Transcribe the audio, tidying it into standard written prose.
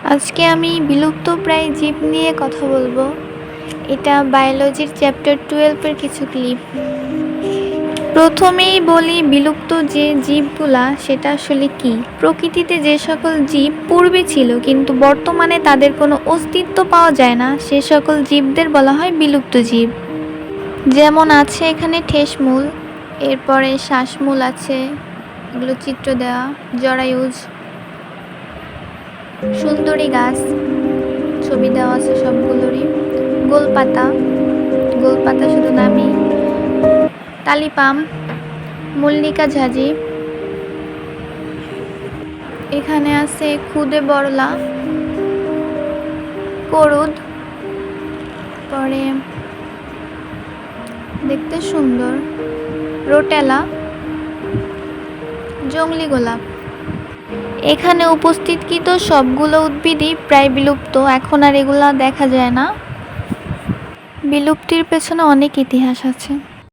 আজকে আমি বিলুপ্তপ্রায় জীব নিয়ে কথা বলবো। এটা বায়োলজির চ্যাপ্টার 12 এর কিছু ক্লিপ। প্রথমেই বলি বিলুপ্ত যে জীবগুলা সেটা আসলে কি। প্রকৃতিতে যে সকল জীব পূর্বে ছিল কিন্তু বর্তমানে তাদের কোনো অস্তিত্ব পাওয়া যায় না, সে সকল জীবদের বলা হয় বিলুপ্ত জীব। যেমন আছে এখানে ঠেসমূল, এরপরে শ্বাসমূল আছে, এগুলো চিত্র দেওয়া, জরায়ুজ, সুন্দরী গাছ ছবি দেওয়া আছে সবগুলোরই, গোলপাতা, গোলপাতা শুধু নামই, তালিপাম, মল্লিকা ঝাজি, এখানে আছে খুদে বড়লা, করুদ, পরে দেখতে সুন্দর রোটেলা, জংলি গোলাপ। এখানে উপস্থিতকৃত সবগুলো উদ্ভিদই প্রায় বিলুপ্ত, এখন আর এগুলা দেখা যায় না। বিলুপ্তির পেছনে অনেক ইতিহাস আছে।